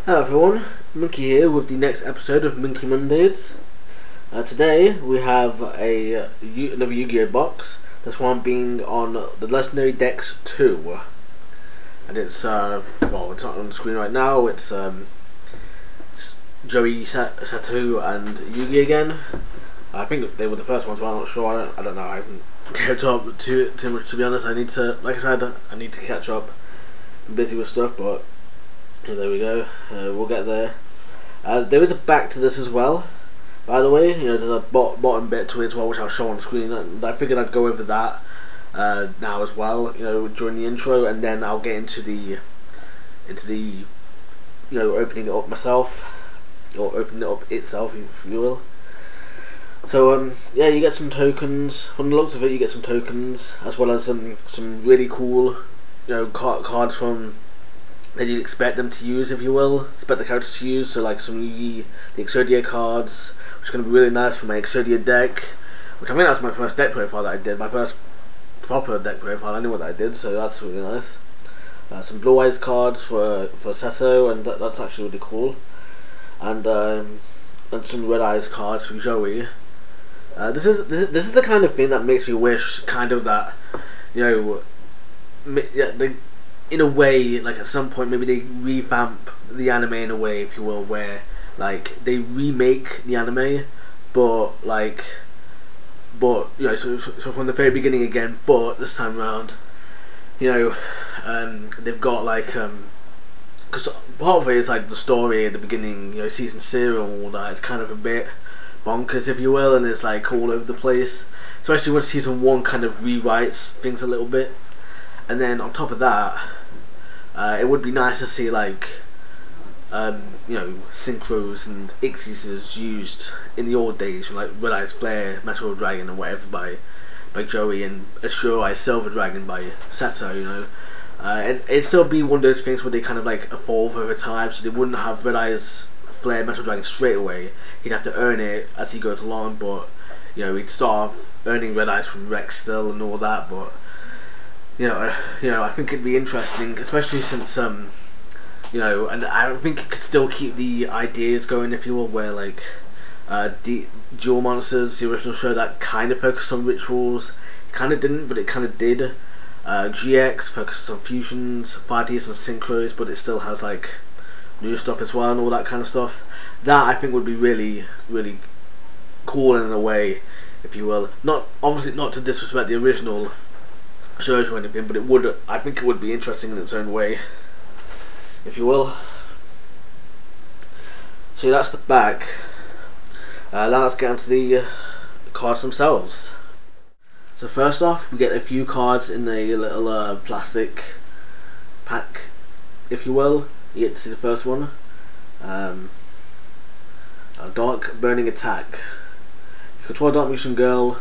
Hello everyone, Minky here with the next episode of Minky Mondays. Today we have another Yu-Gi-Oh box, this one being on the Legendary Dex 2. And it's, well, it's not on the screen right now, it's Joey, Seto and Yugi again. I think they were the first ones, but I'm not sure, I don't know, I haven't kept up too much to be honest. I need to, like I said, I need to catch up. I'm busy with stuff, but yeah, there we go. We'll get there. There is a back to this as well, by the way. You know, there's a bottom bit to it as well, which I'll show on screen. And I figured I'd go over that now as well. You know, during the intro, and then I'll get into the you know, opening it up myself, or opening it up itself, if you will. So yeah, you get some tokens. From the looks of it, you get some tokens as well as some really cool, you know, cards from that you'd expect them to use, if you will, expect the characters to use. So like some the Exodia cards, which are going to be really nice for my Exodia deck, which I think that's my first deck profile that I did, my first proper deck profile anyway that I did, so that's really nice. Some Blue Eyes cards for Seto, and that's actually really cool. And some Red Eyes cards for Joey. This is the kind of thing that makes me wish, kind of, that, you know, yeah, in a way, like at some point maybe they revamp the anime in a way, if you will, where like they remake the anime, but you know, so from the very beginning again, but this time around, you know, they've got like, because part of it is like the story at the beginning, you know, season 0 and all that, it's kind of a bit bonkers, if you will, and it's like all over the place, especially when season 1 kind of rewrites things a little bit. And then on top of that, it would be nice to see, like, you know, synchros and ixies used in the old days, like Red Eyes Flare, Metal Dragon and whatever by Joey, and a Sure Eyes Silver Dragon by Seto, you know. It'd still be one of those things where they kind of like evolve over time, so they wouldn't have Red Eyes Flare Metal Dragon straight away. He'd have to earn it as he goes along, but, you know, he'd start off earning Red Eyes from Rex still and all that, but you know, I think it'd be interesting, especially since you know, and I think it could still keep the ideas going, if you will, where like Duel Monsters, the original show that kind of focused on rituals, it kind of didn't, but it kind of did. GX focuses on fusions, 5Ds on synchros, but it still has like new stuff as well and all that kind of stuff. That I think would be really, really cool in a way, if you will. Not obviously not to disrespect the original shows or anything, but it would, I think it would be interesting in its own way, if you will. So that's the back. Now let's get into the cards themselves. So first off, we get a few cards in a little plastic pack, if you will. You get to see the first one. A Dark Burning Attack. If you control a Dark Magician Girl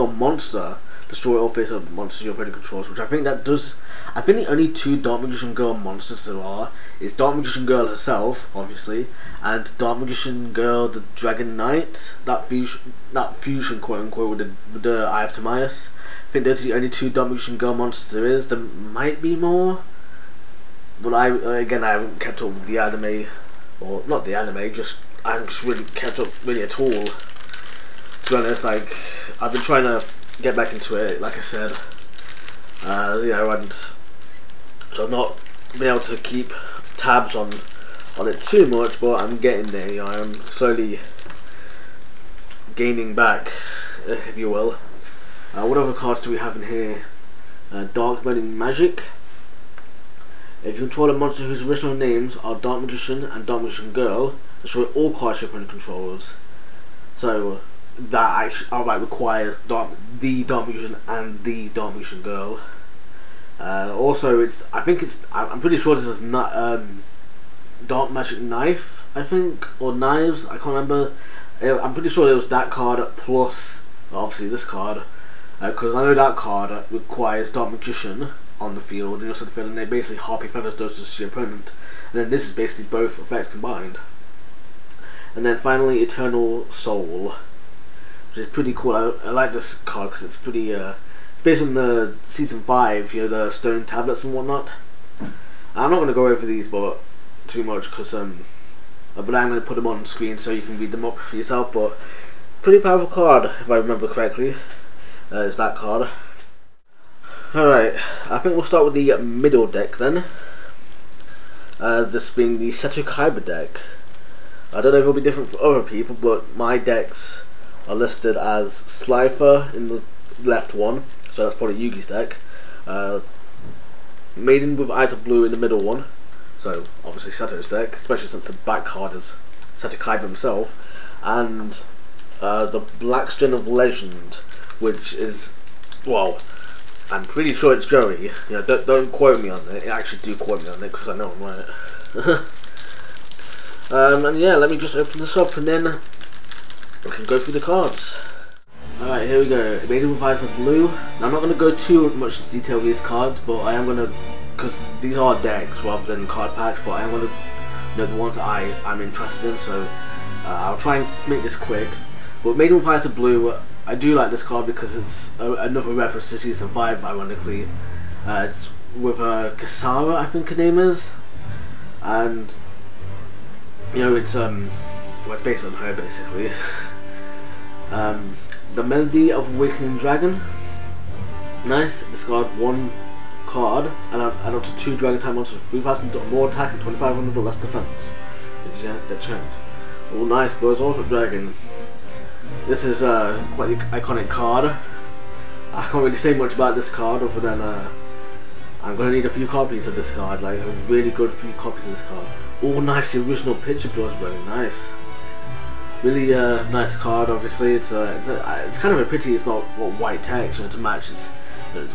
monster, destroy all face-up monsters your opponent controls, which I think that does. I think the only two Dark Magician Girl monsters there are is Dark Magician Girl herself, obviously, and Dark Magician Girl the Dragon Knight, that fusion quote unquote with the Eye of Timaeus. I think those are the only two Dark Magician Girl monsters there is. There might be more, but I haven't kept up with the anime, or not the anime, I haven't just really kept up really at all. To be honest, like, I've been trying to get back into it, like I said, you know, and so I've not been able to keep tabs on it too much, but I'm getting there. You know, I'm slowly gaining back, if you will. What other cards do we have in here? Dark Burning Magic. If you control a monster whose original names are Dark Magician and Dark Magician Girl, destroy all cards your opponent controls. So that actually outright requires the Dark Magician and the Dark Magician Girl. Also, I'm pretty sure this is not Dark Magic Knife, I think, or Knives. I can't remember. I'm pretty sure it was that card plus obviously this card, because I know that card requires Dark Magician on the field and also the field, and they basically Harpy Feathers does this to your opponent, and then this is basically both effects combined. And then finally, Eternal Soul, which is pretty cool. I like this card because it's pretty. It's based on the season 5, you know, the stone tablets and whatnot. I'm not going to go over these, but too much because but I'm going to put them on screen so you can read them up for yourself. But pretty powerful card, if I remember correctly. Is that card. Alright, I think we'll start with the middle deck then. This being the Seto Kaiba deck. I don't know if it'll be different for other people, but my decks are listed as Slifer in the left one, so that's probably Yugi's deck. Maiden with Eyes of Blue in the middle one, so obviously Seto's deck, especially since the back card is Seto Kaiba himself. And the Black String of Legend, which is, well, I'm pretty sure it's Joey. You know, don't quote me on it. Actually, do quote me on it because I know I'm right. And yeah, let me just open this up and then we can go through the cards. Alright, here we go. Maiden with Eyes of Blue. Now, I'm not going to go too much into detail with these cards, but I am going to, because these are decks rather than card packs, but I am going to know the ones I'm interested in, so I'll try and make this quick. But Maiden with Eyes of Blue, I do like this card because it's another reference to Season 5, ironically. It's with Kasara, I think her name is. And, you know, it's based on her, basically. The Melody of Awakening Dragon. Nice. Discard 1 card and add up to 2 Dragon type monsters with 3,000 or more attack and 2,500 or less defense. They're checked. Oh, nice, boys. Also Dragon. This is quite an iconic card. I can't really say much about this card other than I'm going to need a few copies of this card, like a really good few copies of this card. Oh, nice, the original picture blue is very nice. Really nice card. Obviously, it's kind of a pity it's not got white text, you know, to match its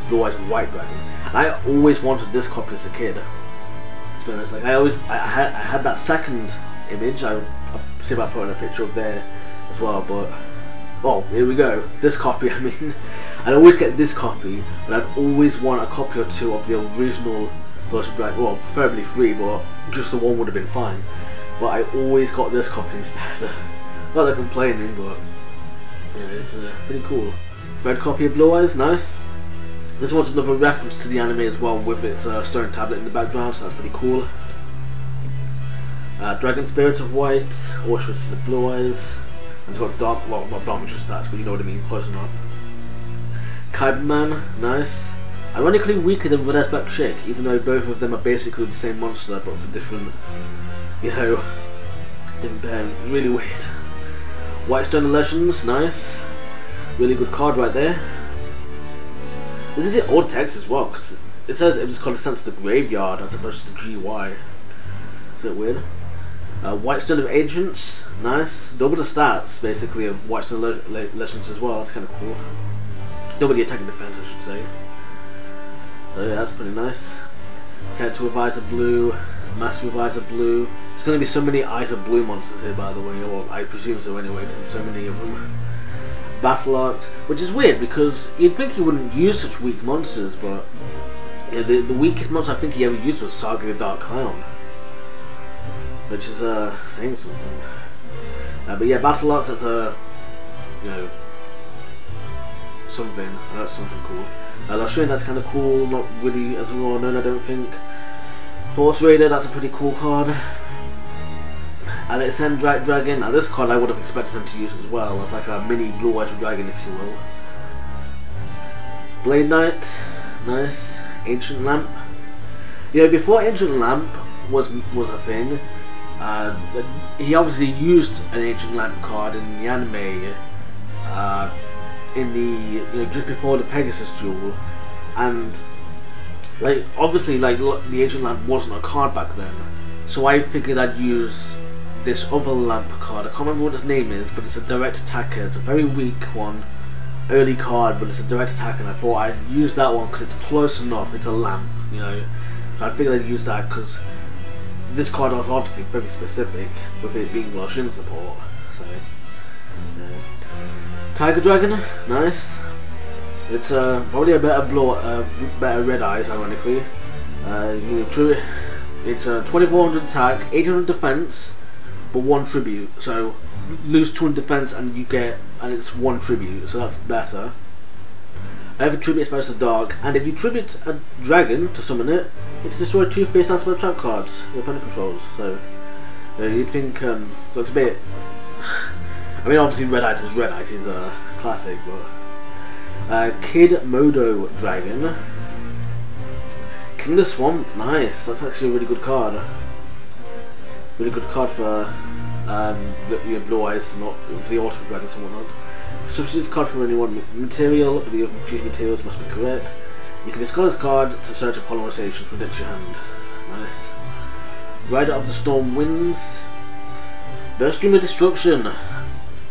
blue eyes white dragon. And I always wanted this copy as a kid. To be honest, like I had that second image. I'll see about putting a picture up there as well, but oh, here we go. This copy, I mean, I'd always get this copy, but I'd always want a copy or 2 of the original Bilocyte Dragon. Well, preferably 3, but just the one would have been fine. But I always got this copy instead. Not that complaining, but yeah, it's pretty cool. Third copy of Blue Eyes, nice. This one's another reference to the anime as well, with its stone tablet in the background, so that's pretty cool. Dragon Spirit of White, Orchestras of Blue Eyes. And it's got dark, well, not Dark Magician stats, but you know what I mean, close enough. Kaiba Man, nice. Ironically weaker than Redesback Chick, even though both of them are basically the same monster, but for different, you know, different parents. It's really weird. White Stone Legends, nice. Really good card right there. This is the old text as well, because it says it was called Sense to the Graveyard as opposed to GY. It's a bit weird. White Stone of Agents, nice. Double the stats, basically, of White Stone Legends as well. That's kind of cool. Double the attack and defense, I should say. So yeah, that's pretty nice. Character with Eyes of Blue, Master with Eyes of Blue. There's going to be so many Eyes of Blue monsters here, by the way, or I presume so anyway, because there's so many of them. Battle Arcs, which is weird because you'd think he wouldn't use such weak monsters, but yeah, the weakest monster I think he ever used was Saga the Dark Clown, which is saying something. But yeah, Battle Arcs, that's you know, something. That's something cool. Lushian, that's kind of cool. Not really as well known, I don't think. Force Raider, that's a pretty cool card. Alexandrite Dragon. Now this card I would have expected them to use as well. It's like a mini Blue Eyes Dragon, if you will. Blade Knight, nice. Ancient Lamp. You know, before Ancient Lamp was a thing, he obviously used an Ancient Lamp card in the anime, in the just before the Pegasus duel, and like obviously like the Ancient Lamp wasn't a card back then, so I figured I'd use this other lamp card. I can't remember what its name is, but it's a direct attacker. It's a very weak one, early card, but it's a direct attacker, and I thought I'd use that one because it's close enough. It's a lamp, you know, so I figured I'd use that because this card was obviously very specific with it being Lushian support. So yeah. Tiger Dragon, nice. It's probably a better Red Eyes, ironically. It's 2400 attack, 800 defense, but 1 tribute. So lose 200 defense and it's 1 tribute, so that's better. Every tribute is supposed to dark, and if you tribute a dragon to summon it, It's destroyed 2 face-down spell trap cards your opponent controls. So you'd think, so it's a bit. I mean, obviously, Redite is a classic, but Kid Modo Dragon, King of the Swamp, nice. That's actually a really good card. Really good card for your Blue Eyes, not for the Ultimate Dragons and whatnot. Substitute card from any one material, but the other fused materials must be correct. You can discard this card to search a polymerization from deck to your hand. Nice. Rider of the Storm Winds, Burst Stream of Destruction.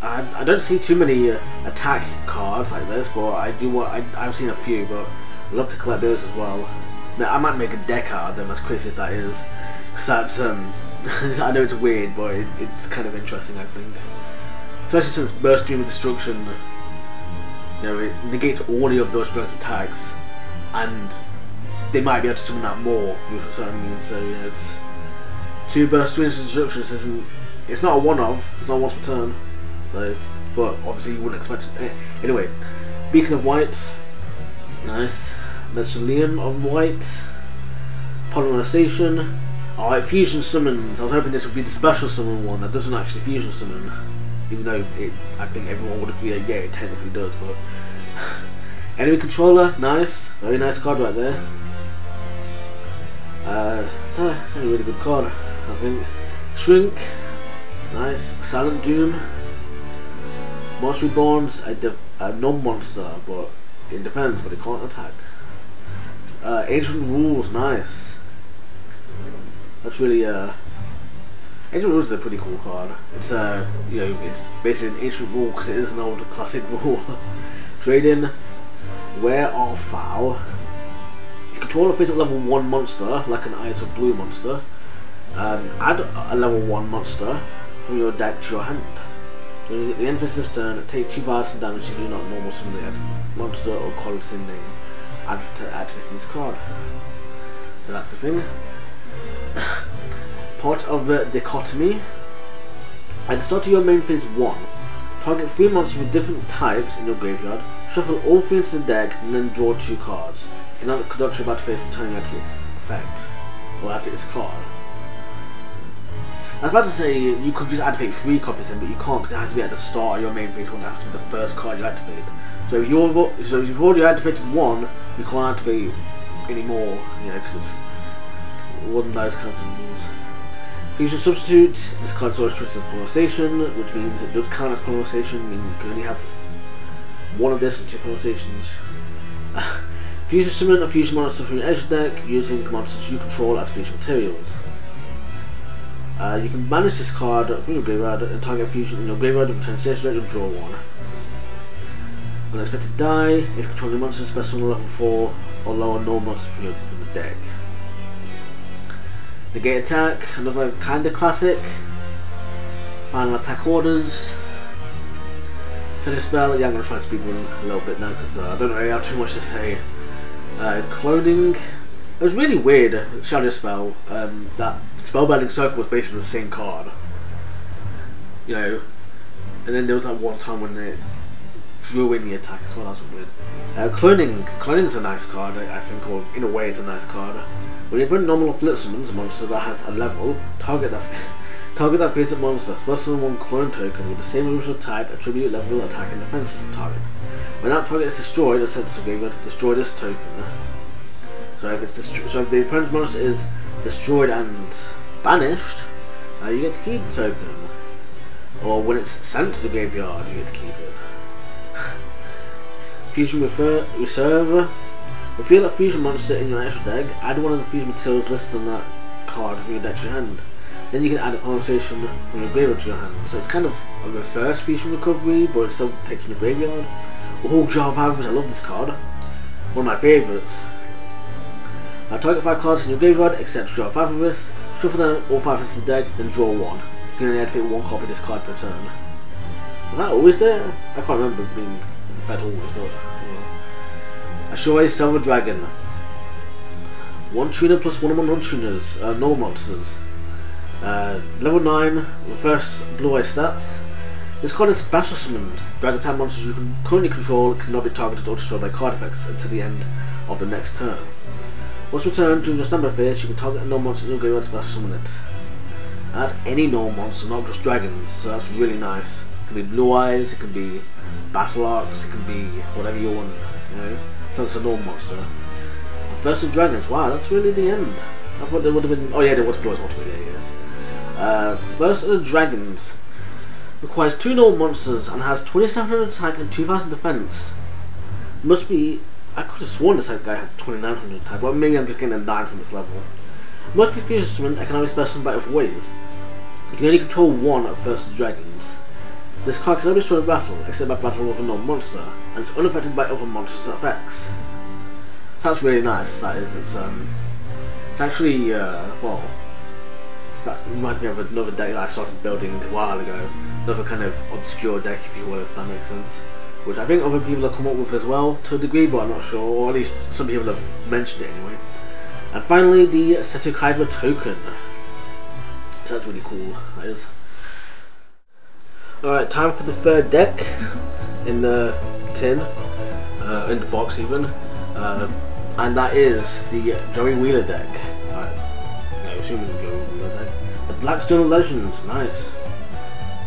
I don't see too many attack cards like this, but I've seen a few, but I'd love to collect those as well. Now, I might make a deck out of them, as crazy as that is, because that's I know it's weird, but it's kind of interesting, I think. Especially since Burst Stream of Destruction, you know, it negates all your Burst direct attacks, and they might be able to summon that more, for certain means. So you know, it's 2 Burst Streams of Destruction. It's not a one-of. It's not once per turn. So, but obviously you wouldn't expect it. Anyway, Beacon of White, nice. Mausoleum of White, Polymerization. Alright, Fusion Summons. I was hoping this would be the special summon one that doesn't actually fusion summon, even though I think everyone would agree that yeah, it technically does. But Enemy Controller, nice, very nice card right there. It's a really good card, I think. Shrink, nice. Silent Doom. Monster Reborn's a non-monster, but in defense, but it can't attack. Ancient Rules, nice. That's really Ancient Rules is a pretty cool card. It's you know, it's basically an ancient rule because it is an old classic rule. Trade in. Where are Pharaoh? If you control a physical level 1 monster, like an Ice of Blue monster, add a level 1 monster from your deck to your hand. During the end of this turn, take 2,000 damage if you're not normal summon the monster or call of sin name. Add to activate this card. So that's the thing. Part of the Dichotomy. At the start of your main phase 1, target 3 monsters with different types in your graveyard, shuffle all 3 into the deck, and then draw 2 cards. You cannot conduct your battle phase to turn you activate this effect, or activate this card. I was about to say you could just activate 3 copies in, but you can't because it has to be at the start of your main phase 1. It has to be the first card you activate. So if you've already activated 1, you can't activate any more, you know, because it's one of those kinds of rules. Fusion Substitute. This card is always treated as polymerization, which means it does count as polymerization, meaning you can only have one of this in 2 polymerizations. Fusion Summon a fusion monster from your edge deck using monsters you control as fusion materials. You can banish this card from your graveyard and target fusion in your graveyard and return stage deck and draw 1. Unexpected Die. If you control your monsters, best on level 4 or lower no monsters from the deck. Negate Attack, another kinda classic. Final Attack Orders. Shadow Spell, yeah, I'm gonna try and speedrun a little bit now because I don't really have too much to say. Cloning. It was really weird, Shadow Spell, that Spellbinding Circle was basically the same card. You know, and then there was that one time when it drew in the attack as well, that was weird. Cloning is a nice card, I think, or in a way it's a nice card. When you put nominal flip summons a monster that has a level, target that face-up monster, spell summon 1 clone token with the same original type, attribute, level, attack and defense as the target. When that target is destroyed or sent to the graveyard, destroy this token. So if the opponent's monster is destroyed and banished, you get to keep the token. Or when it's sent to the graveyard, you get to keep it. Fusion Reserve. Reveal a fusion monster in your extra deck, add one of the fusion materials listed on that card from your deck to your hand. Then you can add a polymerization from your graveyard to your hand. So it's kind of a reverse fusion recovery, but it still takes from the graveyard. Oh, Jar of Avarice, I love this card. One of my favourites. Target 5 cards in your graveyard, except Jar of Avarice. Shuffle down all 5 into the deck, then draw 1. You can only activate 1 copy of this card per turn. Was that always there? I can't remember being fed always, but Ashore's Silver Dragon. 1 tuner plus 1 non-tuners, no monsters. Level 9, reverse blue eye stats. This card is special summoned. Dragon type monsters you can currently control cannot be targeted or destroyed by card effects until the end of the next turn. Once returned during your standby phase, you can target a normal monster in your graveyard to special summon it. And that's any normal monster, not just dragons, so that's really nice. It can be Blue Eyes, it can be Battle Arcs, it can be whatever you want, you know. So it's a normal monster. First of Dragons, wow, that's really the end. I thought there would have been. Oh yeah, there was Blue Eyes ultimately, yeah. First of the Dragons requires 2 normal monsters and has 2700 attack and 2000 defense. Must be. I could have sworn this guy had 2900 attack, but maybe I'm just getting a 9 from its level. Must be fusion summoned and can only special by other ways. You can only control 1 at First of Dragons. This card can only be destroyed in battle, except by battle with a normal monster, and it's unaffected by other monsters' effects. That's really nice. That is. It's actually well. That reminds me of another deck that I started building a while ago. Another kind of obscure deck, if you will, if that makes sense. Which I think other people have come up with as well, to a degree, but I'm not sure. Or at least some people have mentioned it anyway. And finally, the Seto Kaiba token. So that's really cool. That is. Alright, time for the third deck in the tin, in the box even, and that is the Joey Wheeler deck. Assuming the Joey Wheeler deck. The Blackstone Legend, nice.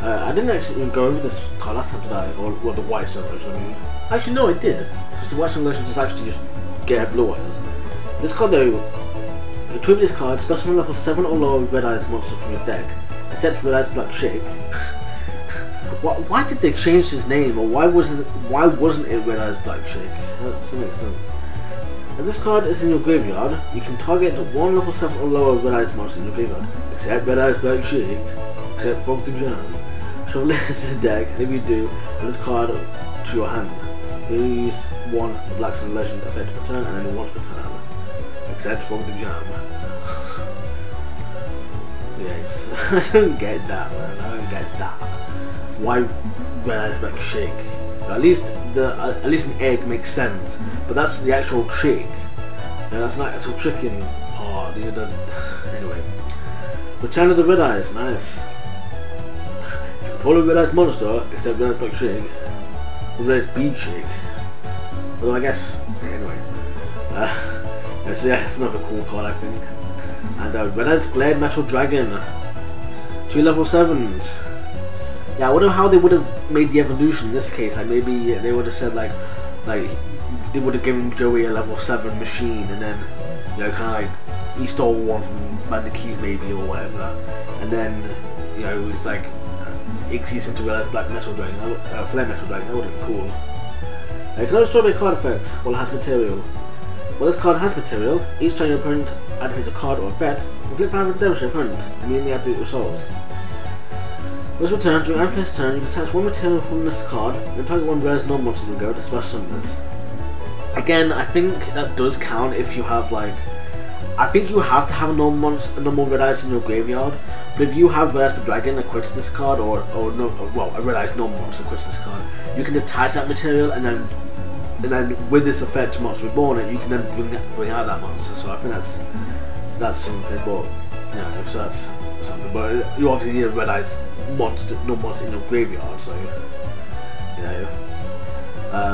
I didn't actually go over this card last time, did I? Or well, the Whitestone Legend, I mean. Actually, no, I did. Because the Whitestone Legend is actually just get Blue Eyes. This card though, you tribute this card, special level 7 or lower Red Eyes monsters from your deck, except Red Eyes Black Shake. Why did they change his name, or why wasn't it Red Eyes Black Shake? That doesn't make sense. If this card is in your graveyard, you can target 1 level 7 or lower Red Eyes monster in your graveyard, except Red Eyes Black Shake, except Frog the Jam. Shuffle it into the deck, and if you do, add this card to your hand. You use 1 Blackstone Legend effect per turn, and then once per turn, except Frog the Jam. Yes, I don't get that, man. I don't get that. Why Red Eyes Black Shake? At least an egg makes sense, but that's the actual shake. That's not the actual chicken part. Anyway, Return of the Red Eyes, nice. If you control a Red Eyes monster, except Red Eyes Black Shake, or Red Eyes Beak Shake. Although I guess anyway. So yeah, it's another cool card I think. And Red Eyes Flared Metal Dragon, 2 level 7s. Yeah, I wonder how they would have made the evolution in this case. Like maybe they would have said like they would have given Joey a level 7 machine, and then kind of like he stole one from Bandicoot maybe or whatever, and then it's like Ixies into Red Eyes Black Metal Dragon, Flare Metal Dragon. That would have been cool. It can also destroy card effects while it has material. While this card has material, each time your opponent activates a card or effect, inflict power damage to your opponent, immediately after it resolves. Once returned, during Alpha's turn, you can attach 1 material from this card and target 1 Red Eyes non-monster and go to special summon it. Again, I think that does count if you have I think you have to have a normal Red Eyes in your graveyard, but if you have Red Eyes Dragon that quits this card, or a Red Eyes non-monster quits this card, you can attach that material and then with this effect to Monster Reborn, you can then bring out that monster. So I think that's something, but so that's something. But you obviously need a Red Eyes monster in your graveyard, so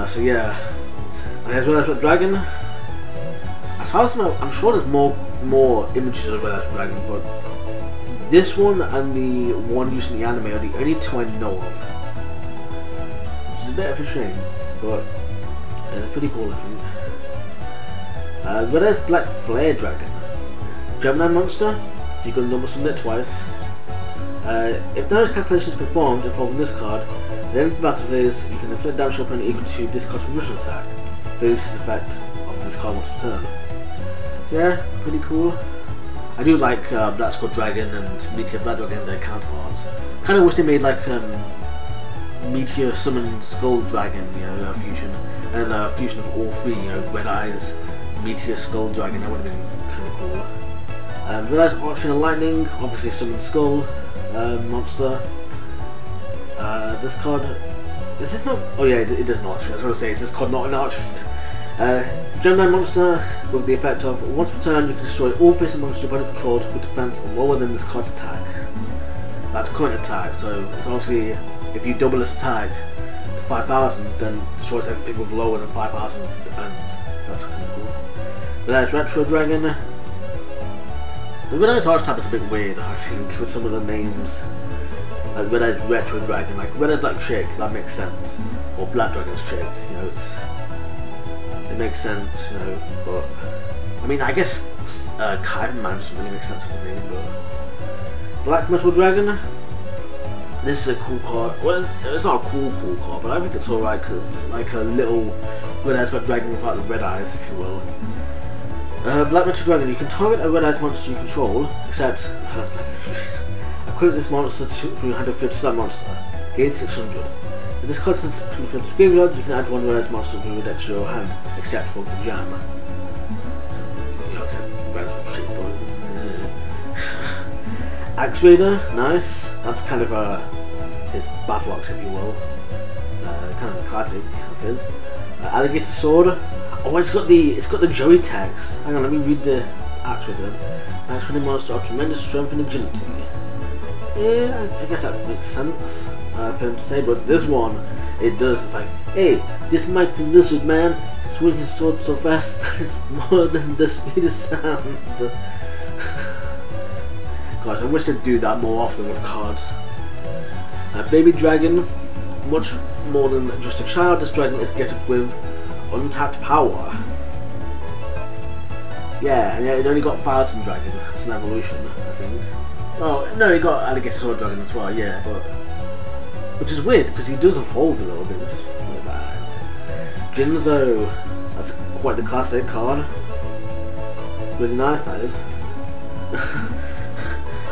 so yeah. And here's Red Eyes Black Dragon. As far as I'm sure there's more images of Red Eyes Black Dragon, but this one and the one used in the anime are the only 2 I know of, which is a bit of a shame, but they're pretty cool, I think. Red Eyes Black Flare Dragon, Gemini monster. You can normal summon it twice. If damage calculation is performed involving this card, at the end of the battle phase, you can inflict damage to your opponent equal to this card's original attack. Reduces the effect of this card once per turn. So yeah, pretty cool. I do like Black Skull Dragon and Meteor Black Dragon, their counterparts. Kind of wish they made Meteor Summon Skull Dragon, fusion, and a fusion of all 3, Red Eyes, Meteor Skull Dragon. That would have been kind of cool. Red Eyes Arching and Lightning, obviously Summon Skull monster. This card, is this not? Oh yeah, it does not. I was going to say, is this card not an Arching? Gemini monster with the effect of once per turn you can destroy all face monsters your opponent controls with defense lower than this card's attack. That's current attack, so it's obviously if you double this attack to 5,000, then destroys everything with lower than 5,000 defense. That's kind of cool. Red-Eyes Retro Dragon. The Red-Eyes archetype is a bit weird, I think, with some of the names. Like Red-Eyes Retro Dragon, like Red-Eyed Black Chick, that makes sense. Or Black Dragon's Chick, you know, it makes sense, you know, but I mean, I guess Kaiba Man doesn't really make sense for me, but Black Metal Dragon. This is a cool card. Well, it's not a cool card, but I think it's alright because it's like a little Red-Eyes Black Dragon without the red eyes, if you will. Black Metal Dragon. You can target a red-eyes monster you control, except equip this monster from your hand and fit to that monster. Gain 600. If this card is from the field to graveyard, you can add one red-eyes monster from your deck to your hand, except for the jam. So, you know, except red-eyes shit, but Axe Raider, nice. That's kind of his battle axe, if you will. Kind of a classic of his. Alligator Sword. Oh, it's got the Joey text. Hang on, let me read the Axe Raider. Axe Raider monster of tremendous strength and agility. Yeah, I guess that makes sense for him to say. But this one, it does. It's like, hey, this mighty lizard man swinging his sword so fast that it's more than the speed of sound. Guys, I wish they'd do that more often with cards. Baby Dragon, much more than just a child, this dragon is gifted with untapped power. Yeah, and it only got 1000 Dragon. It's an evolution, I think. Oh, no, he got Alligator Sword Dragon as well, yeah, but which is weird because he does evolve a little bit, which is really bad. Jinzo, that's quite the classic card. Really nice, that is.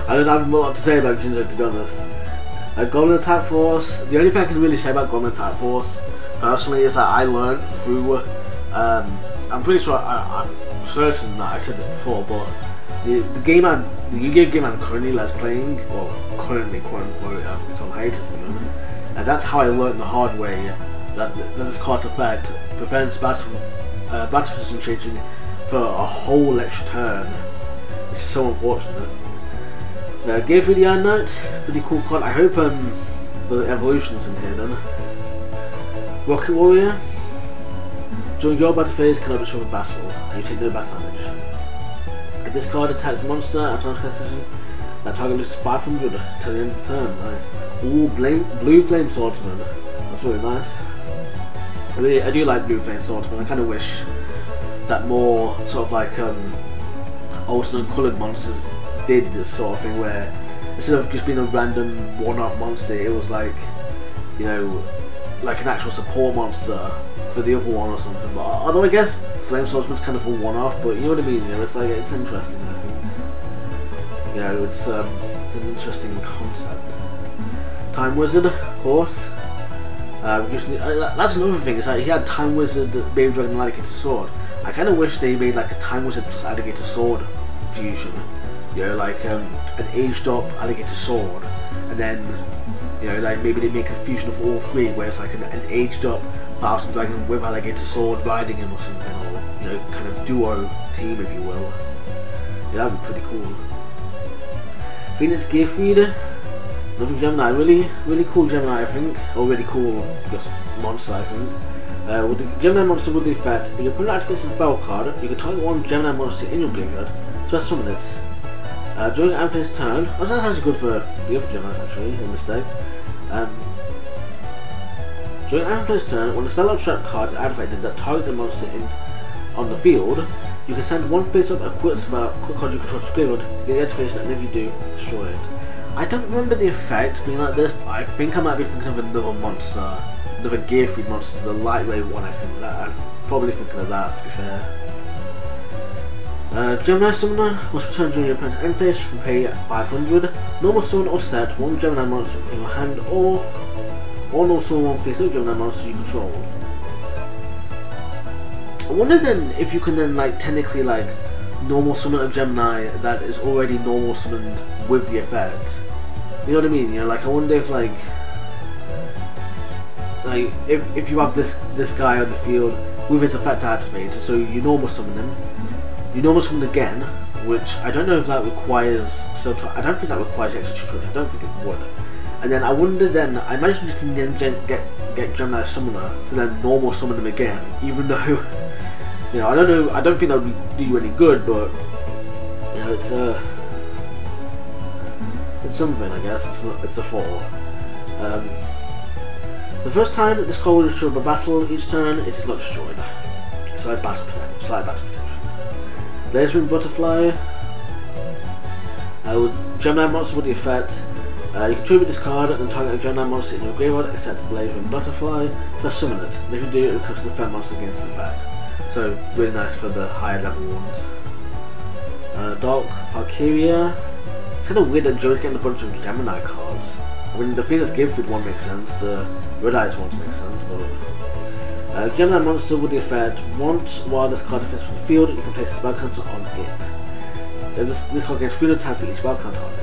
I don't have a lot to say about Jinzo, to be honest. Golden Attack Force. The only thing I can really say about Golden Attack Force, personally, is that I learned through. I'm pretty sure. I'm certain that I said this before, but the Yu-Gi-Oh game I'm currently playing, well, currently, quote unquote, it's on hiatus at the moment. And that's how I learned the hard way that this card's effect prevents battle position changing for a whole extra turn, which is so unfortunate. Game 3 the Iron Knight, pretty cool card. I hope the evolution's in here then. Rocket Warrior. During your battle phase, cannot destroy the battle, and you take no battle damage. If this card attacks a monster after calculation, that target loses 500 till the end of the turn. Nice. Ooh, Blue Flame Swordsman. That's really nice. I do like Blue Flame Swordsman. I kind of wish that more sort of like alternate coloured monsters did this sort of thing, where instead of just being a random one-off monster, it was like, you know, like an actual support monster for the other one or something. But although I guess Flame Swordsman's kind of a one-off, but you know what I mean. You know, it's like, it's interesting. I think, you know, it's an interesting concept. Time Wizard, of course. That's another thing. Is like he had Time Wizard, Baby Dragon, and Alligator Sword. I kind of wish they made like a Time Wizard plus Alligator Sword fusion. You know, like an aged up Alligator Sword, and then, you know, like maybe they make a fusion of all three, where it's like an aged up 1000 Dragon with Alligator Sword riding him or something, or, you know, kind of duo team, if you will. Yeah, that'd be pretty cool. Phoenix Gift Reader, another Gemini, really cool Gemini, I think, or really cool, I guess, monster, I think. With the Gemini monster with the effect, when your opponent activates a spell card, you can target one Gemini monster in your graveyard, special summon it. During Amplay's turn, that's actually good for the other Geminis actually in this deck. During Amplay's turn, when the spell or trap card is activated that targets a monster on the field, you can send one face-up equipped spell quick card you control to graveyard, get the activation, and if you do, destroy it. I don't remember the effect being like this, but I think I might be thinking of another monster, another Gear Freed monster, the lightweight one. I think that I'm probably thinking of that, to be fair. Gemini Summoner, once returned during your opponent's end phase, you can pay 500. Normal summon or set one Gemini monster from your hand, or normal summon one face-up Gemini monster you control. I wonder then if you can then like technically like normal summon a Gemini that is already normal summoned with the effect. You know what I mean? You know, like I wonder if like if you have this guy on the field with his effect activated, so you normal summon him. You normal summon again, which I don't know if that requires. I don't think that requires extra tutorial. I don't think it would. And then I wonder. Then I imagine you can then get Gemini Summoner to then normal summon him again, even though You know, I don't know. I don't think that would do you any good, but you know, it's something. I guess it's a 4. The first time this card will destroy by battle each turn, it is not destroyed. So it's battle protection, slight battle protection. Blazewing Butterfly. Gemini monster with the effect. You can trade with this card and then target a Gemini monster in your graveyard except Blazewing Butterfly, plus summon it. And if you do, it will cast an effect monster against this effect. So really nice for the higher level ones. Dark Valkyria. It's kind of weird that Joe's getting a bunch of Gemini cards. I mean, the Phoenix Giftwood one makes sense, the Red Eyes one makes sense, but Gemini monster with the effect, once while this card defends from the field, you can place a spell counter on it. This card gets 3 attack for each spell counter on it.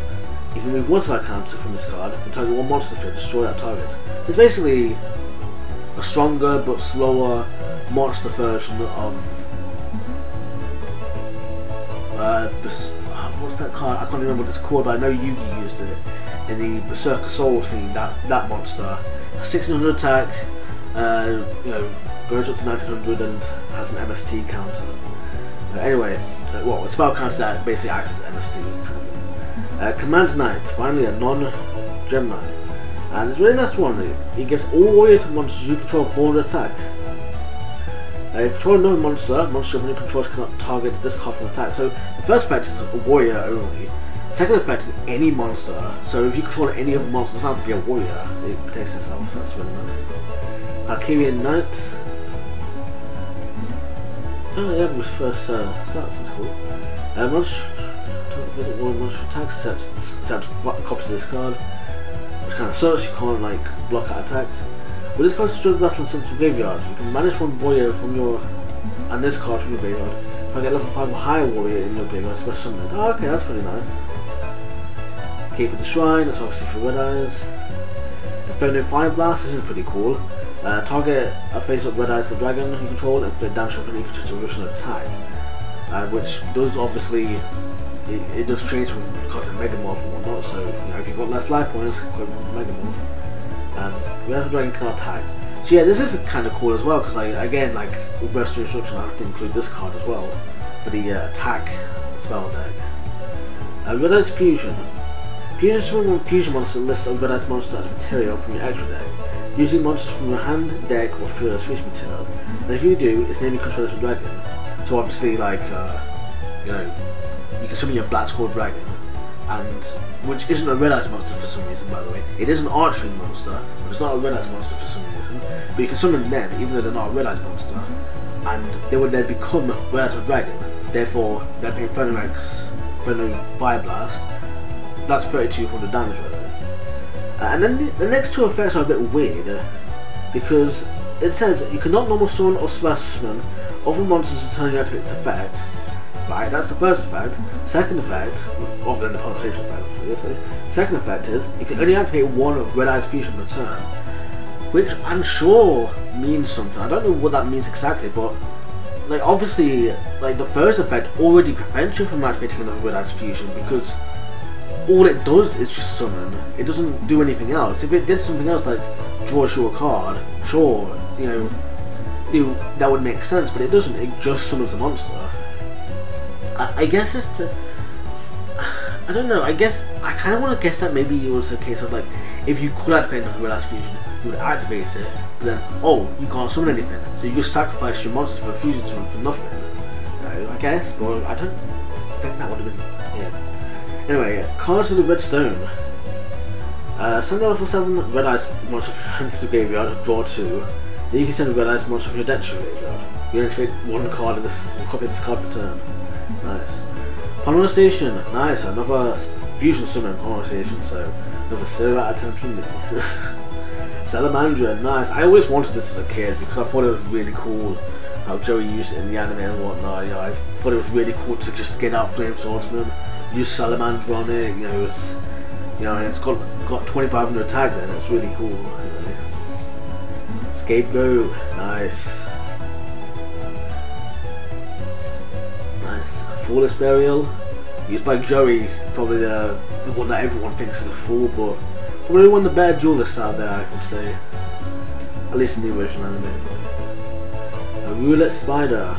You can remove 1 spell counter from this card and target 1 monster field, destroy that target. So it's basically a stronger but slower monster version of what's that card? I can't remember what it's called, but I know Yugi used it in the Berserker Soul scene. That monster, 1600 attack, you know, goes up to 1900 and has an MST counter. Anyway, well, a spell counter that basically acts as MST. Command Knight, finally a non-Gemini, and it's a really nice one. It gives all warrior monsters you control 400 attack. If you control no monster when you control cannot target this card for an attack. So the first effect is a warrior only. The second effect is any monster. So if you control any other monster, it doesn't have to be a warrior. It protects itself. So that's really nice. Valkyrian Knight. Oh yeah, it was first. So that sounds cool. Monster visit one monster attacks except copies of this card, which kind of sucks. You can't like block out attacks. With this card's struggle battle and central graveyard, you can banish 1 warrior from your and this card from your graveyard. If I get level 5 or higher warrior in your graveyard, special summon it. Oh, okay, that's pretty nice. Keep it the Shrine, that's obviously for Red Eyes. Inferno Fire Blast, this is pretty cool. Target a face-up Red Eyes with Dragon you control and inflict damage on any creature to Russian attack. Which does obviously, it does change with costing Megamorph and whatnot, so you know, if you've got less life points, equip with Megamorph. Red Eyes with Dragon can attack. So yeah, this is kind of cool as well, because like, again, like with Burst of Instruction, I have to include this card as well for the attack spell deck. Red Eyes Fusion. Fusion summon 1 fusion monster list of Red Eyes monster as material from your extra deck, using monsters from your hand, deck, or field as fusion material. And if you do, its name you control as a dragon. So obviously, like you know, you can summon your Black Skull Dragon, and which isn't a Red Eyes monster for some reason, by the way. It is an archery monster, but it's not a Red Eyes monster for some reason. But you can summon them, even though they're not a Red Eyes monster, and they would then become Red Eyes Dragon. Therefore, they're paying Inferno Fire Blast. That's 3200 damage right there. And then the next 2 effects are a bit weird, because it says you cannot normal summon or special summon other monsters until you activate its effect. Right, that's the first effect. Second effect, other than the penetration effect, obviously. Second effect is you can only activate 1 Red Eyes Fusion per turn, which I'm sure means something. I don't know what that means exactly, but like obviously, like the first effect already prevents you from activating another Red Eyes Fusion, because all it does is just summon. It doesn't do anything else. If it did something else, like draws you a card, sure, you know, that would make sense, but it doesn't. It just summons a monster. I guess it's I don't know, I guess I kind of want to guess that maybe it was a case of like, if you could activate another Red Eyes Fusion, you would activate it, but then, oh, you can't summon anything, so you just sacrifice your monsters for a fusion summon for nothing. I guess, but I don't think that would have been, yeah. Anyway, cards of the Red Stone. Send level 7 Red Eyes monster from your hand to the graveyard, draw 2. Then you can send a Red Eyes monster from your deck to your graveyard. You activate 1 card of this, one copy of this card per turn. Nice. Polymer Station, nice, another fusion summon Polymer Station, so another 0 out of 10 from me. Salamandra, nice. I always wanted this as a kid because I thought it was really cool how Joey used it in the anime and whatnot. You know, I thought it was really cool to just get out Flame Swordsman, use Salamandra on it, you know, it's, you know, and it's got 2500 attack then, it's really cool. You know. Scapegoat, nice. Flawless Burial, used by Joey, probably the one that everyone thinks is a fool, but probably one of the better duelists out there, I would say. At least in the original anime. A Roulette Spider.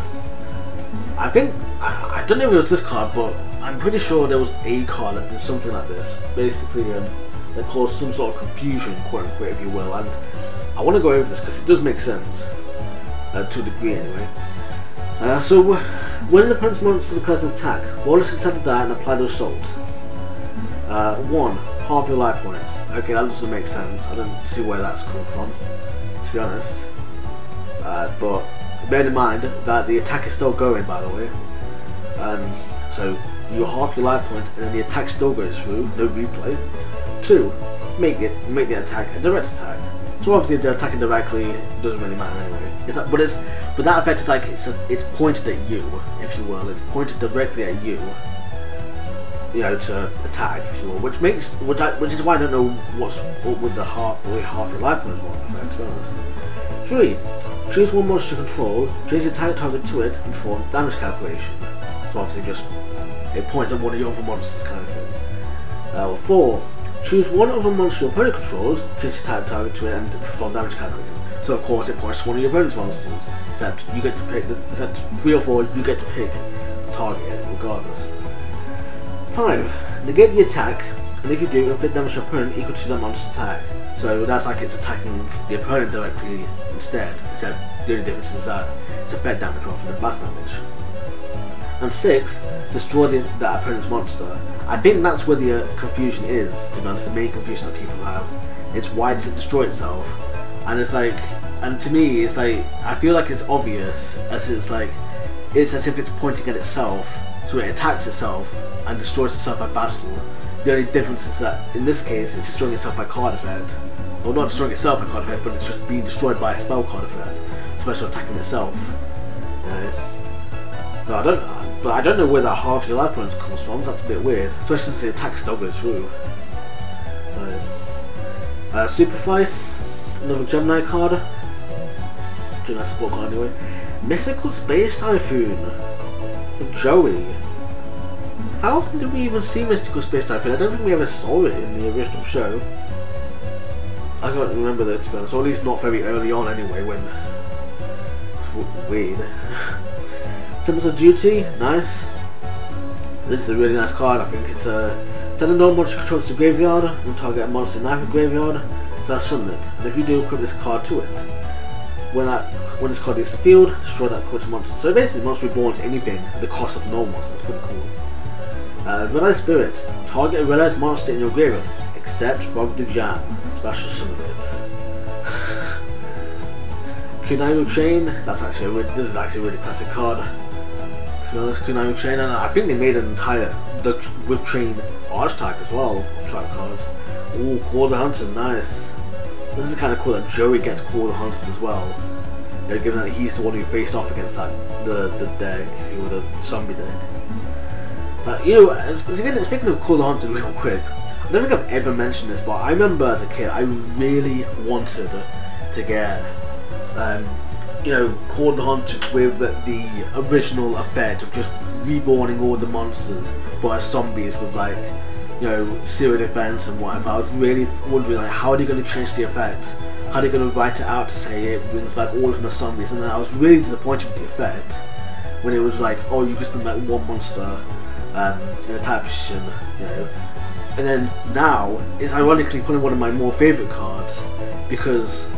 I think I don't know if it was this card, but I'm pretty sure there was a card that did something like this. Basically, that caused some sort of confusion, quote unquote, if you will. And I want to go over this because it does make sense to a degree, anyway. So when an opponent's monster declares an attack, roll a 6-sided die and apply the assault. 1. Half your life points. Okay, that doesn't make sense. I don't see where that's come from, to be honest. But bear in mind that the attack is still going, by the way. So you half your life points, and then the attack still goes through. No replay. 2. Make the attack a direct attack. So obviously, if they're attacking directly, it doesn't really matter anyway. But that effect is like it's pointed at you, if you will. It's pointed directly at you. You know, to attack, if you will, which is why I don't know what's up with the half your life points one effect, to be honest. 3. Choose one monster to control, change the attack target to it, and perform damage calculation. So obviously just it points at one of your other monsters, kind of thing. 4. Choose one other monster your opponent controls, change the attack target to it, and perform damage calculation. So of course it points to one of your opponent's monsters, except you get to pick except 3 or 4 you get to pick the target regardless. 5. Negate the attack, and if you do, inflict damage to your opponent equal to that monster's attack. So that's like it's attacking the opponent directly instead, except the only difference is that it's effect damage rather than blast damage. And 6. Destroy that opponent's monster. I think that's where the confusion is, to be honest, the main confusion that people have. It's why does it destroy itself? And it's like, and to me, it's like, I feel like it's obvious, as it's like, it's as if it's pointing at itself, so it attacks itself and destroys itself by battle. The only difference is that, in this case, it's destroying itself by card effect. Well, not destroying itself by card effect, but it's just being destroyed by a spell card effect, as opposed to attacking itself. You know? So I don't know where that half your life points comes from. That's a bit weird, especially since the attack still goes through. So, Superfice, another Gemini card. Gemini support card anyway. Mythical Space Typhoon for Joey. How often did we even see Mystical Space Typhoon? I don't think we ever saw it in the original show. I don't remember that, to be honest, or at least not very early on anyway, when it's weird. Symbols of Duty, nice. This is a really nice card, I think. It's send a non-monster controls to the graveyard and target a monster in either graveyard, so that's summon it. And if you do, equip this card to it. When this card leaves the field, destroy that equipped monster. So basically, monster reborn to anything at the cost of normal monster. That's pretty cool. Red Eye Spirit. Target a Red Eye monster in your graveyard, except Rob the Jam. Special summon it. Kunai Chain. This is actually a really classic card. To be honest, Kunai Chain, and I think they made an entire with Chain archetype as well of trap cards. Ooh, Call the Hunter, nice. This is kind of cool that Joey gets Call the Hunter as well. You know, given that he's the one who faced off against that the deck, if you were the zombie deck. You know, speaking of Call the Hunter real quick, I don't think I've ever mentioned this, but I remember as a kid I really wanted to get you know, Call the Hunter with the original effect of just reborning all the monsters, but as zombies with like, you know, zero defense and whatever. I was really wondering like, how are they going to change the effect? How are they going to write it out to say it brings back all of the zombies? And then I was really disappointed with the effect when it was like, oh, you just bring back one monster in a type position, you know. And then now it's ironically probably one of my more favourite cards because,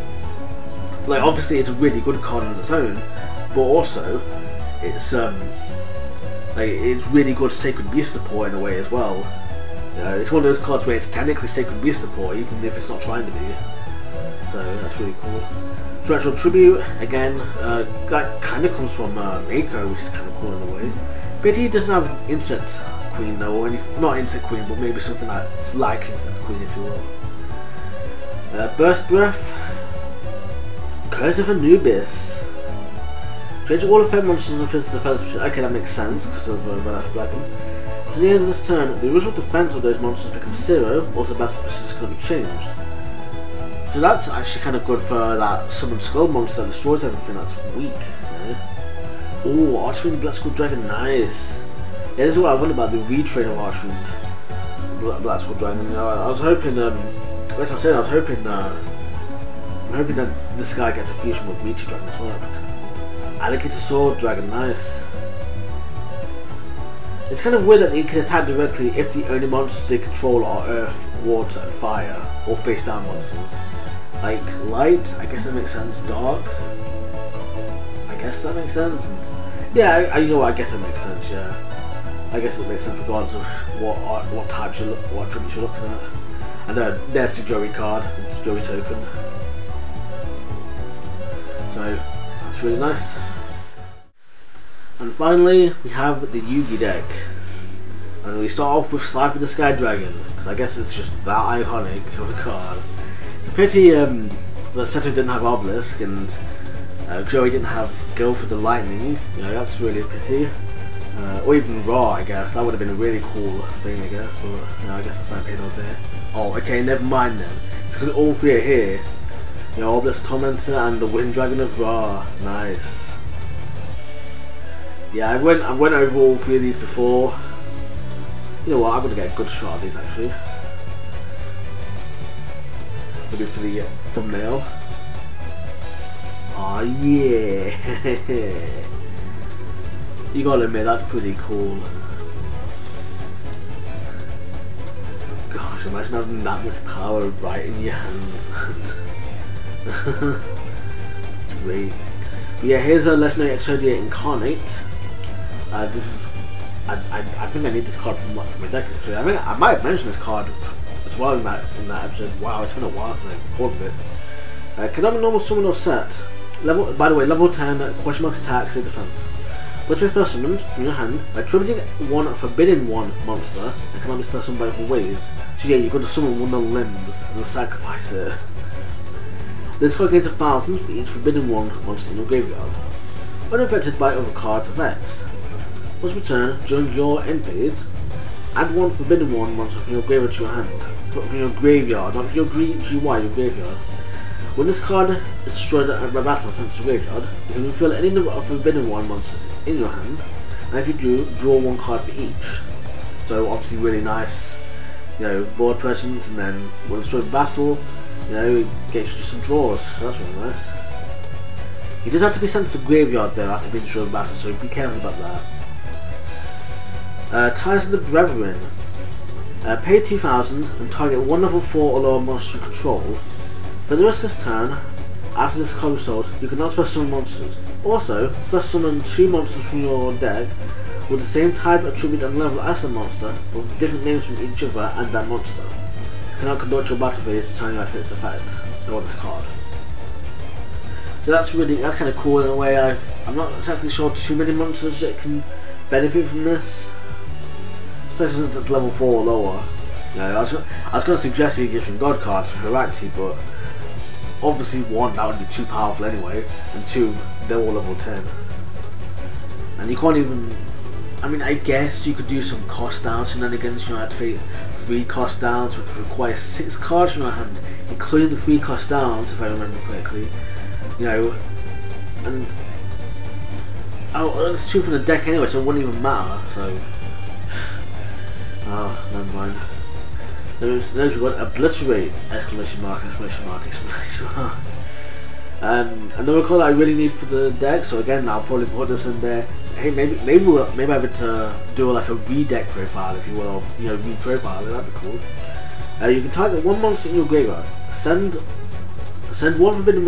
like, obviously it's a really good card on its own, but also it's like it's really good Sacred Beast support in a way as well. You know, it's one of those cards where it's technically Sacred Beast support, even if it's not trying to be. So that's really cool. Torrential Tribute, again, that kind of comes from Mako, which is kind of cool in a way. But he doesn't have Insect Queen though, or not Insect Queen, but maybe something that's like Insect Queen, if you will. Burst Breath. Curse of Anubis. Change all effect monsters in the defense position. Okay, that makes sense because of Blacken. To the end of this turn, the original defense of those monsters becomes 0, also battle positions can be changed. So that's actually kind of good for that Summon Skull monster that destroys everything that's weak. Oh, Archfiend Black Skull Dragon, nice. Yeah, this is what I was wondering about the retrain of Archfiend Black Skull Dragon. You know, I was hoping, like I said, I'm hoping that this guy gets a fusion with Meteor Dragon as well. Alligator Sword Dragon, nice. It's kind of weird that they can attack directly if the only monsters they control are earth, water and fire, or face down monsters. Like light, I guess that makes sense. Dark, I guess that makes sense. And yeah, you know what, I guess it makes sense, yeah. I guess it makes sense regardless of what types what attributes you're looking at. And there's the Joey card, the Joey token. So that's really nice. And finally, we have the Yugi deck. And we start off with Slifer the Sky Dragon, because I guess it's just that iconic of a card. It's a pity that Seto didn't have Obelisk and Joey didn't have Guilford the Lightning. You know, that's really a pity. Or even Ra, I guess. That would have been a really cool thing, I guess. But you know, I guess that's not paid out there. Oh, okay, never mind then. Because all three are here. You know, Obelisk Tormentor and the Wind Dragon of Ra. Nice. Yeah, I've went over all three of these before. You know what? I'm gonna get a good shot of these actually. Maybe for the thumbnail. Oh yeah. You gotta admit that's pretty cool. Gosh, imagine having that much power right in your hands, man. It's great. But yeah, here's a legendary Exodia Incarnate. This is, I think I need this card from my deck actually. I mean, I might have mentioned this card as well in that episode. Wow, it's been a while since I recorded it. Can have a normal summon or set. By the way, level 10 question mark attack, so defense. Must be spell summoned from your hand by tributing one Forbidden One monster and can be spell summoned by different ways. So yeah, you've got to summon one of the limbs and then sacrifice it. This card gains 1,000 for each Forbidden One monster in your graveyard. Unaffected by other cards' effects. Must return during your end phase. Add one Forbidden One monster from your graveyard to your hand. From your graveyard, not your GY, your graveyard. When this card is destroyed by battle and sent to the graveyard, you can refill any number of Forbidden One monsters in your hand, and if you do, draw one card for each. So obviously really nice, you know, board presence, and then when it's destroyed by battle, you know, it gets you some draws. So that's really nice. It does have to be sent to the graveyard though after being destroyed by battle, so be careful about that. Ties of the Brethren. Pay 2,000 and target one level 4 or lower monster you control. For the rest of this turn, after this card result, you can not special summon monsters. Also, special summon 2 monsters from your deck with the same type, attribute and level as the monster, but with different names from each other and that monster. You cannot conduct your battle phase to turn you activate its effect, or this card. So that's kind of cool in a way. I'm not exactly sure too many monsters that can benefit from this. Especially since it's level 4 or lower. You know, I was going to suggest the Egyptian God card for Herakti, but obviously 1, that would be too powerful anyway, and 2, they're all level 10. And you can't even, I mean, I guess you could do some cost down shenanigans, you know, activate 3 cost downs, which require 6 cards from your hand, including the 3 cost downs, if I remember correctly. You know, and oh, it's 2 from the deck anyway, so it wouldn't even matter, so oh, never mind. Those we've got Obliterate! Exclamation mark, exclamation mark, exclamation mark. Another card I really need for the deck, so again I'll probably put this in there. Hey, maybe I would do like a redeck profile, if you will, you know, re-profile, that'd be cool. You can target one monster in your graveyard. Send one Forbidden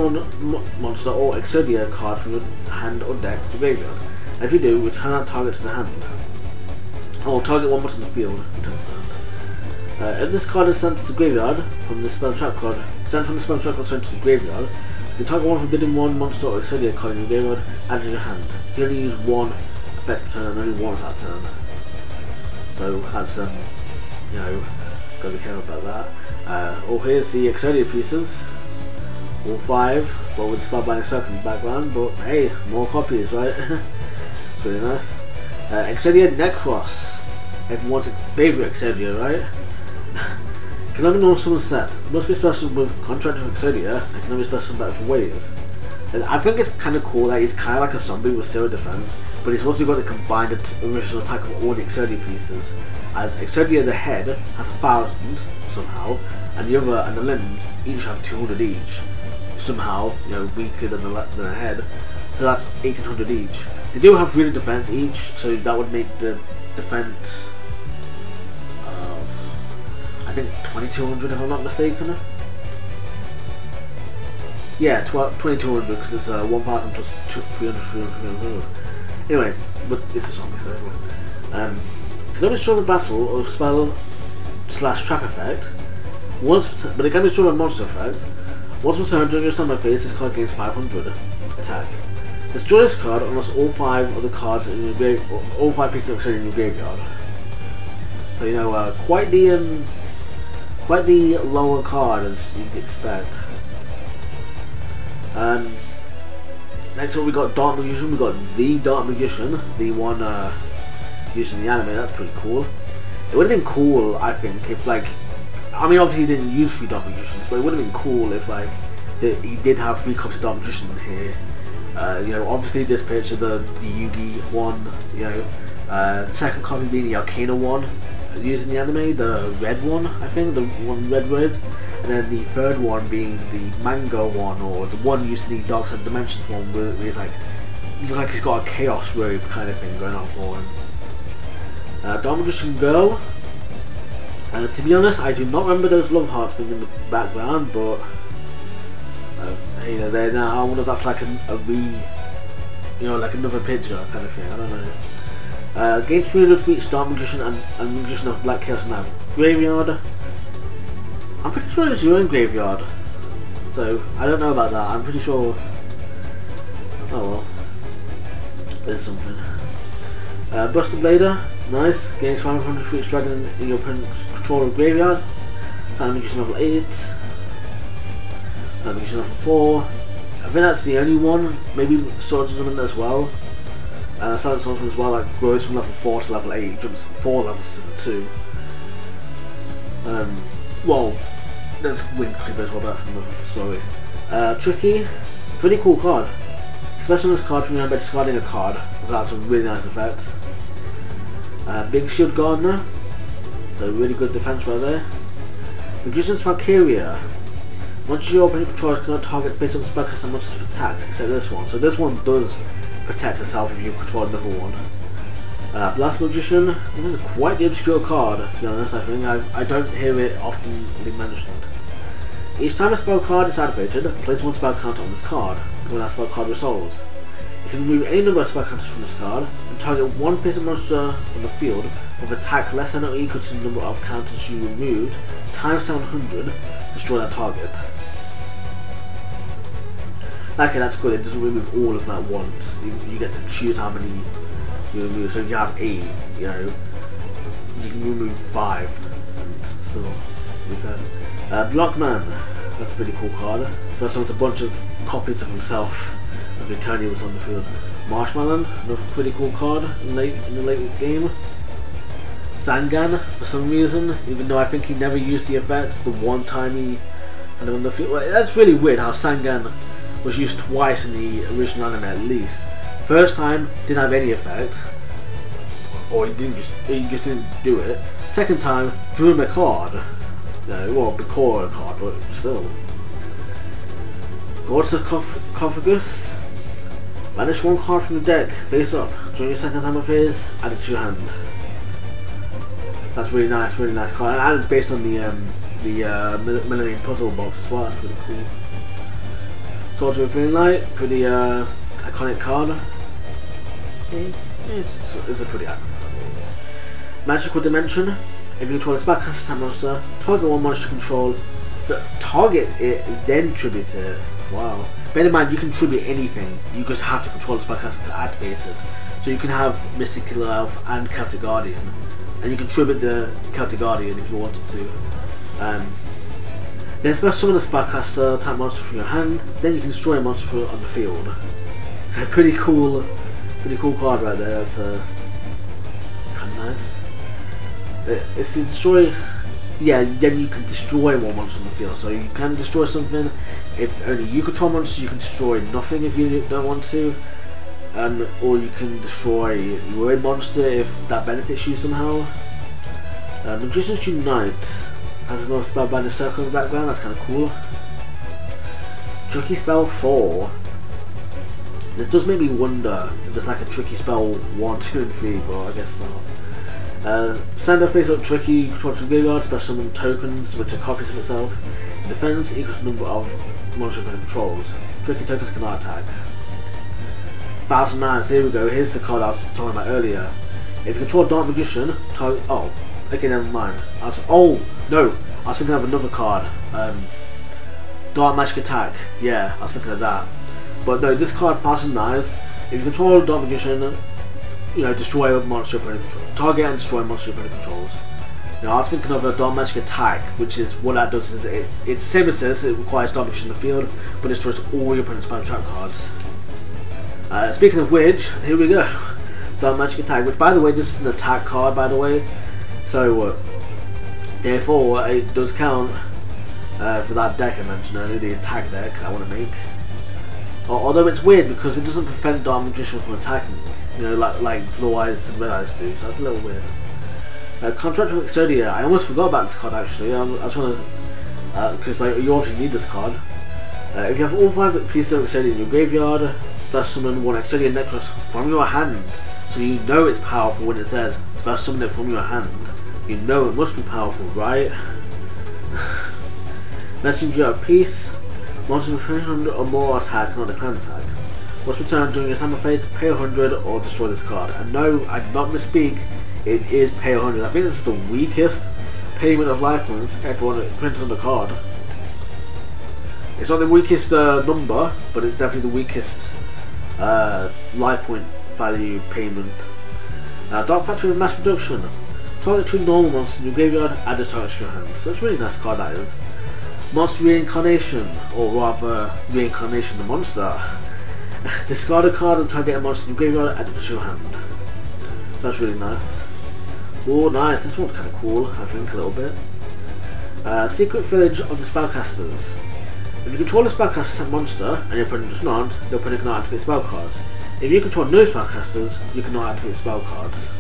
monster or Exodia card from your hand or deck to the graveyard. And if you do, return that target to the hand. Or target one monster in the field, return to the hand. If this card is sent to the graveyard from the spell trap card, sent to the graveyard, you can target one Forbidden One monster or Exodia card in your graveyard, add to your hand. You can only use one effect per turn and only once that turn. So that's you know, gotta be careful about that. Oh, here's the Exodia pieces. All 5, but with Spellbinding Circle in the background, but hey, more copies, right? It's really nice. Exodia Necros. Everyone's favourite Exodia, right? Can only know someone set. Must be special with Contract of Exodia, and can only be special in different ways. And I think it's kind of cool that he's kind of like a zombie with 0 defense, but he's also got the combined original attack of all the Exodia pieces. As Exodia the head has 1,000 somehow, and the other and the limbs each have 200 each. Somehow, you know, weaker than the head. So that's 1,800 each. They do have 3 defense each, so that would make the defense of, I think 2200 if I'm not mistaken. Yeah, 2200 because it's 1000 plus 300, 300. Anyway, but it's a zombie, so anyway. Can only destroy a battle or spell / trap effect. But it can be destroyed by monster effect. Once per turn during your standby phase, this card gains 500 attack. Destroy this card unless all 5 of the cards in your all 5 pieces of in your graveyard. So you know, quite the lower card as you'd expect. Next up we got Dark Magician. We got the Dark Magician, the one used in the anime. That's pretty cool. It would have been cool, I think, if like, I mean, obviously he didn't use 3 Dark Magicians, but it would have been cool if like he did have 3 copies of Dark Magician here. You know, obviously this picture, the Yugi one, you know, the second copy being the Arcana one used in the anime, the red one, I think, the one red, and then the third one being the Mango one, or the one used in the Dark Side of Dimensions one, where he's like, he's got a Chaos robe kind of thing going on for him. Dark Magician Girl. To be honest, I do not remember those love hearts being in the background, but you know, they're now. I wonder if that's like you know, like another picture kind of thing. I don't know. Gain 300 for each Dark Magician and Magician of Black Chaos now. Graveyard. I'm pretty sure it's your own graveyard, so I don't know about that. I'm pretty sure. Oh well, there's something. Buster Blader, nice. Gains 500 for each dragon in your opponent's control of graveyard. Magician level 8. Magician level 4. I think that's the only one. Maybe Swordsman as well. Silent Swordsman as well, like grows from level 4 to level 8, jumps 4 levels to 2. Well, there's Wing Creeper as well, but that's another story. Tricky, pretty cool card. Especially on this card, remember discarding a card, so that's a really nice effect. Big Shield Gardener, so really good defense right there. Magician's Valkyria. Monsters your opponent controls cannot target face-up spellcaster and monsters for attacks, except this one. So this one does protect itself if you control another one. Blast Magician. This is quite the obscure card, to be honest. I think I don't hear it often being mentioned. Each time a spell card is activated, place 1 spell counter on this card. When that spell card resolves, you can remove any number of spell counters from this card and target 1 face-up monster on the field with attack less than or equal to the number of counters you removed times 700. Destroy that target. Okay, that's good. It doesn't remove all of them at once. You get to choose how many you remove. So if you have 8, you know, you can remove 5 and still be fair. Blockman. That's a pretty cool card. Especially with a bunch of copies of himself as Eternia was on the field. Marshmallow, another pretty cool card in the late game. Sangan, for some reason, even though I think he never used the effects, the one time he had him on the field. Well, that's really weird how Sangan was used twice in the original anime at least. First time didn't have any effect, or he just didn't do it. Second time drew him a card. No, well, before a card, but still. Gorgeous Sarcophagus. Banish 1 card from the deck, face up. During your second time of phase, add it to your hand. That's really nice card, and it's based on the Millennium Puzzle box as well. That's pretty cool. Soldier of Feeling Light, pretty iconic card. It's a pretty iconic card. Magical Dimension. If you control a spellcaster monster, target 1 monster control, target it, then tribute it. Wow. Bear in mind, you can tribute anything. You just have to control the spellcaster to activate it. So you can have Mystic Killer Elf and Celtic Guardian, and you can tribute the Celtic Guardian if you wanted to. Then special summon a spellcaster type monster from your hand. Then you can destroy a monster on the field. So pretty cool card right there. That's kind of nice. It's to destroy. Yeah, then you can destroy 1 monster on the field. So you can destroy something if only you control monsters. You can destroy nothing if you don't want to, or you can destroy your own monster if that benefits you somehow. Magician's Unite has another spell binding circle in the background. That's kind of cool. Tricky Spell 4. This does make me wonder if there's like a Tricky Spell 1, 2, and 3, but I guess not. Stand up face up tricky, controls from graveyard, special summon tokens which are copies of itself. In defense equals the number of monster opponent controls. Tricky tokens cannot attack. 1009, so here we go, here's the card I was talking about earlier. If you control Dark Magician, target. Oh, okay, never mind. Oh, no, I was thinking of another card. Dark Magic Attack, yeah, I was thinking of that. But no, this card, 1009, if you control Dark Magician, you know, destroy monster opponent control. Target and destroy monster opponent controls. Now, I was thinking of a Dark Magic Attack, which is what that does is it's the same as this, it requires Dark Magician in the field, but it destroys all your opponent's spam trap cards. Speaking of which, here we go. Dark Magic Attack, which by the way, this is an attack card, by the way. So, therefore, it does count for that deck I mentioned earlier, the attack deck I want to make. Although it's weird because it doesn't prevent Dark Magician from attacking, you know, like Blue Eyes and Red Eyes do, so that's a little weird. Contract with Exodia, I almost forgot about this card actually. I was trying to, because like, you obviously need this card. If you have all 5 pieces of Exodia in your graveyard, special summon one Exodia necklace from your hand, so you know it's powerful when it says special summon it from your hand. You know it must be powerful, right? Messenger of Peace. Monsters with 300 or more attacks, not a clan attack. Must return during your time of phase, pay 100 or destroy this card. And no, I did not misspeak, it is pay 100. I think this is the weakest payment of life points ever printed on the card. It's not the weakest number, but it's definitely the weakest life point value payment. Dark Factory of Mass Production. Target 2 normal monsters in your graveyard, add this target to your hand. So it's a really nice card, that is. Monster Reincarnation, or rather Reincarnation the monster. Discard a card and target a monster in your graveyard, add it to your hand. So that's really nice. Oh nice, this one's kind of cool, I think, a little bit. Secret Village of the Spellcasters. If you control a spellcaster monster and your opponent does not, your opponent cannot activate spell cards. If you control no spellcasters, you cannot activate spell cards.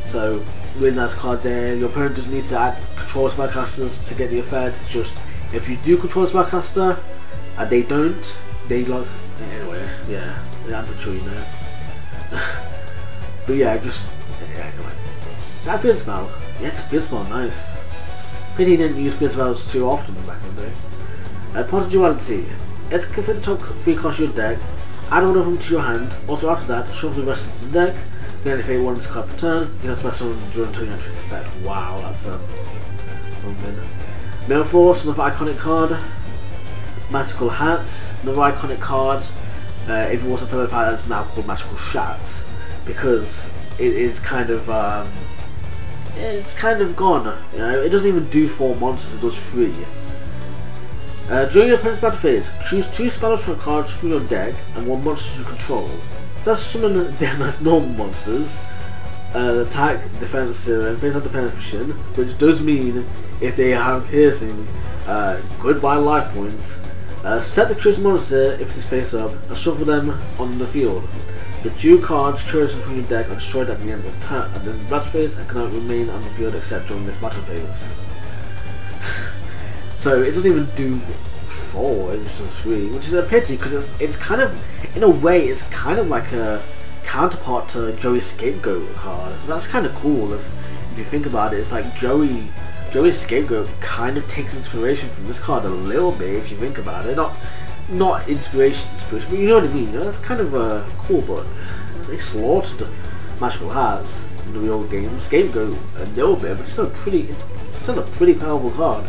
So, really nice card there. Your opponent doesn't need to control spellcasters to get the effect. It's just, if you do control a spellcaster and they don't, they like, anyway, yeah, I'm pretty sure you know. But yeah, just, yeah, anyway. Is that a field spell? Yes, a field spell, nice. Pity he didn't use field spells too often back in the day. Pot of Duality. Let's configure the top 3 cards of your deck, add one of them to your hand. Also after that, shuffle the rest into the deck. You can activate one of this card per turn. You can special summon during turn you activate its effect. Wow, that's something. Mirror Force, another iconic card. Magical Hats, another iconic card. If you also follow that, it's now called Magical Shats because it is kind of it's kind of gone. You know, it doesn't even do 4 monsters; it does 3. During your opponent's battle phase, choose 2 spells from cards from your deck and 1 monster you control. Let's summon them as normal monsters. Attack, defense, and face on defense mission, which does mean if they have piercing, goodbye life points. Set the chosen monster if it is face up and shuffle them on the field. The 2 cards chosen from your deck are destroyed at the end of the turn and then the battle phase and cannot remain on the field except during this battle phase. So it doesn't even do 4, it just does 3, which is a pity because it's kind of, in a way, it's kind of like a counterpart to Joey's Scapegoat card. So that's kind of cool if you think about it. It's like Joey's Scapegoat kind of takes inspiration from this card a little bit if you think about it. Not inspiration, but you know what I mean. You know, that's kind of cool, but they slaughtered Magical Hats in the real game. Scapegoat a little bit, but it's still a pretty powerful card.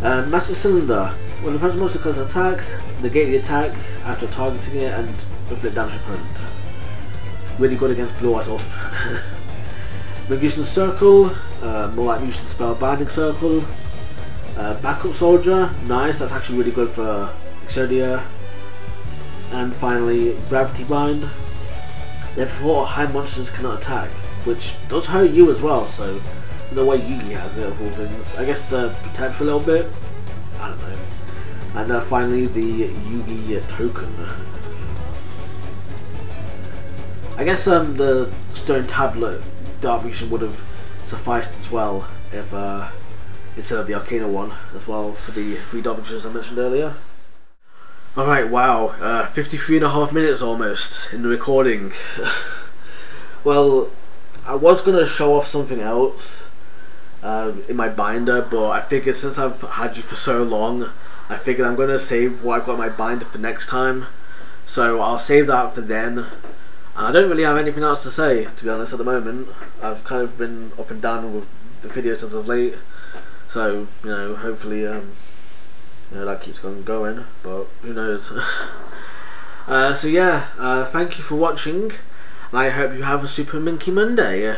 Magic Cylinder. When the opponent's monster declares an attack, negate the attack after targeting it and inflict damage to opponent. Really good against Blue Eyes also. Magician Circle, more like Magician Spell Binding Circle. Backup Soldier, nice, that's actually really good for Exodia. And finally, Gravity Bind. Therefore, high monsters cannot attack, which does hurt you as well, so the way Yugi has it of all things. I guess to protect for a little bit, I don't know. And finally, the Yugi token. I guess the Stone Tablet Dark Magician would have sufficed as well if instead of the Arcana one as well for the 3 Dark Magicians I mentioned earlier. Alright, wow, 53.5 minutes almost in the recording. Well, I was gonna show off something else in my binder, but I figured since I've had you for so long, I figured I'm gonna save what I've got in my binder for next time. So I'll save that for then. And I don't really have anything else to say, to be honest, at the moment. I've kind of been up and down with the videos as of late. So, you know, hopefully, you know, that keeps on going, but who knows. So yeah, thank you for watching, and I hope you have a super Minky Monday.